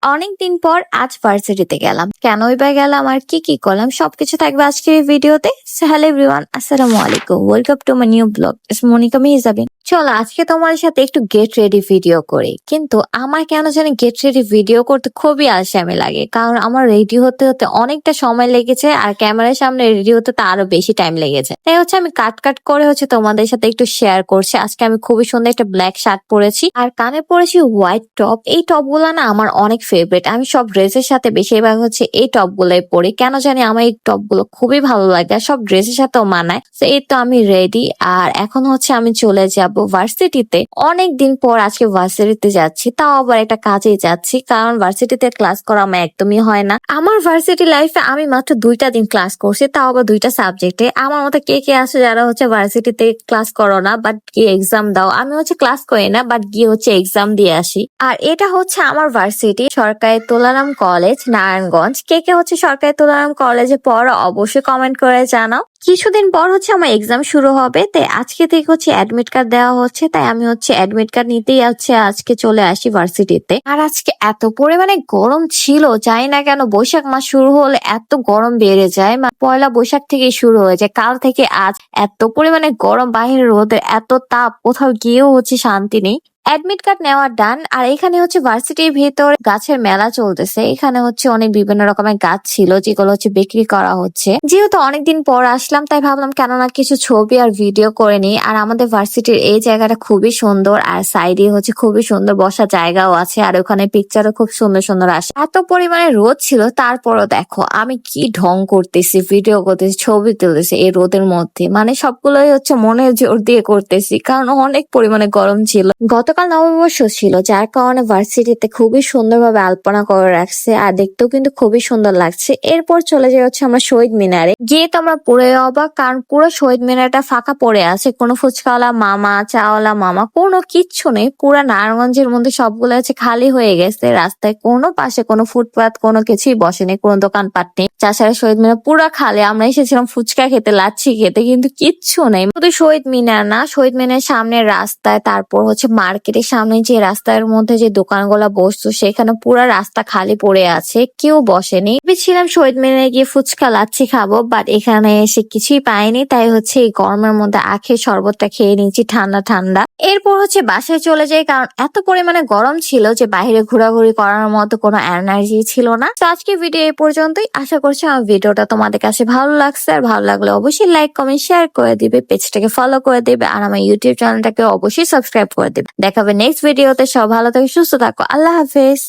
অনেকদিন পর আজ ভার্সিটিতে গেলাম। কেনই বা গেলাম আর কি কি করলাম সবকিছু থাকবে আজকের এই ভিডিওতে। হ্যালো এভরিওয়ান, আসসালামু আলাইকুম, welcome to my new blog. It's Monika Mirzabin. চলো আজকে তোমার সাথে একটু গেট রেডি ভিডিও করি। কিন্তু আমার কেন জানি গেট রেডি ভিডিও করতে খুবই আলসেমি লাগে, কারণ আমার রেডি হতে হতে অনেকটা সময় লেগেছে আর ক্যামেরার সামনে রেডি হতে তো আরো বেশি টাইম লেগেছে। তাই আমি কাট কাট করে তোমাদের সাথে একটু শেয়ার করছি। আজকে আমি খুবই সুন্দর একটা ব্ল্যাক শার্ট পরেছি আর কানে পরেছি হোয়াইট টপ। এই টপ গুলা না আমার অনেক ফেভারিট। আমি সব ড্রেসের সাথে বেশিরভাগ এই টপ গুলাই পরি। কেন জানি আমার এই টপ গুলো খুবই ভালো লাগে আর সব ড্রেসের সাথেও মানায়। তো এই তো আমি রেডি আর এখন আমি চলে যাব ভার্সিটিতে। অনেক দিন পর আজকে ভার্সিটিতে যাচ্ছি, তাও আবার একটা কাজে যাচ্ছি, কারণ ভার্সিটিতে ক্লাস করা আমার একদমই হয় না। আমার ভার্সিটি লাইফে আমি মাত্র 2টা দিন ক্লাস করছি, তাও আবার 2টা সাবজেক্টে। আমার মতো কে কে আছে যারা ভার্সিটিতে ক্লাস করো না বাট গিয়ে এক্সাম দাও? আমি ক্লাস করি না বাট গিয়ে এক্সাম দিয়ে আসি। আর এটা আমার ভার্সিটি, সরকারি তোলারাম কলেজ, নারায়ণগঞ্জ। কে কে সরকারি তোলারাম কলেজে পড়ো অবশ্যই কমেন্ট করে জানাও। কিছুদিন পর আমার এক্সাম শুরু হবে, তাই আজকে থেকে অ্যাডমিট কার্ড দেওয়া হচ্ছে। তাই আমি অ্যাডমিট কার্ড নিতেই আজকে চলে আসি ভার্সিটিতে। আর আজকে এত পরিমাণে গরম ছিল, জানি না কেন বৈশাখ মাস শুরু হলে এত গরম বেড়ে যায়। পয়লা বৈশাখ থেকে শুরু হয়ে যায়, কাল থেকে আজ এত পরিমাণে গরম, বাইরের রোদের এত তাপ, কোথাও গিয়েও শান্তি নেই। অ্যাডমিট কার্ড নেওয়া ডান। আর এখানে ভার্সিটির ভিতরে গাছের মেলা চলতেছে। এখানে অনেক বিভিন্ন রকমের গাছ ছিল যেগুলো বিক্রি করা হচ্ছে। যেহেতু অনেকদিন পর আসলাম তাই ভাবলাম কেননা কিছু ছবি আর ভিডিও করে নিই। আর আমাদের ভার্সিটির এই জায়গাটা খুবই সুন্দর আর সাইডে খুবই সুন্দর বসার জায়গাও আছে আর ওখানে পিকচারও খুব সুন্দর সুন্দর আসে। এত পরিমাণে রোদ ছিল, তারপরও দেখো আমি কি ঢং করতেছি, ভিডিও করতেছি, ছবি তুলতেছি এই রোদের মধ্যে। সবগুলোই মনের জোর দিয়ে করতেছি, কারণ অনেক পরিমাণে গরম ছিল। গতকাল নববর্ষ ছিল, যার কারণে ভার্সিটিতে খুবই সুন্দরভাবে আলপনা করে রাখছে আর দেখতেও কিন্তু খুবই সুন্দর লাগছে। এরপর চলে যাই আমরা শহীদ মিনারে। গিয়ে তো আমরা পুরো অবাক, কারণ পুরো শহীদ মিনারটা ফাঁকা পড়ে আছে। কোনো ফুচকাওয়ালা মামা, চাওয়ালা মামা কোনো কিচ্ছু নেই। পুরো নারায়ণগঞ্জের মধ্যে সবগুলো খালি হয়ে গেছে। রাস্তায় কোনো পাশে কোনো ফুটপাত কোনো কিছুই বসেনি, কোনো দোকানপাট নেই। তাছাড়া শহীদ মিনার পুরো খালি। আমরা এসেছিলাম ফুচকা খেতে, লাচ্ছি খেতে, কিন্তু কিচ্ছু নেই। শুধু শহীদ মিনার না, শহীদ মিনারের সামনে রাস্তায়, তারপর মার্কেটের সামনে যে রাস্তার মধ্যে যে দোকানগুলো বসতো সেখানে পুরো রাস্তা খালি পড়ে আছে, কেউ বসেনি। ভেবেছিলাম শহীদ মিনারে গিয়ে ফুচকা লাচ্ছি খাবো, বাট এখানে এসে কিছুই পাইনি। তাই এই গরমের মধ্যে আখের শরবতটা খেয়ে নিচ্ছি ঠান্ডা ঠান্ডা। এরপর বাসায় চলে যাই, কারণ এত পরিমাণে গরম ছিল যে বাইরে ঘোরাঘুরি করার মতো কোনো এনার্জি ছিল না। তো আজকে ভিডিও এই পর্যন্তই। আশা করছি আমার ভিডিওটা তোমাদের কাছে ভালো লাগছে, আর ভালো লাগলে অবশ্যই লাইক কমেন্ট শেয়ার করে দিবে, পেজটাকে ফলো করে দিবে আর আমার ইউটিউব চ্যানেলটাকে অবশ্যই সাবস্ক্রাইব করে দিবে। দেখাবে নেক্সট ভিডিওতে। সব ভালো থাকো, সুস্থ থাকো, আল্লাহ হাফেজ।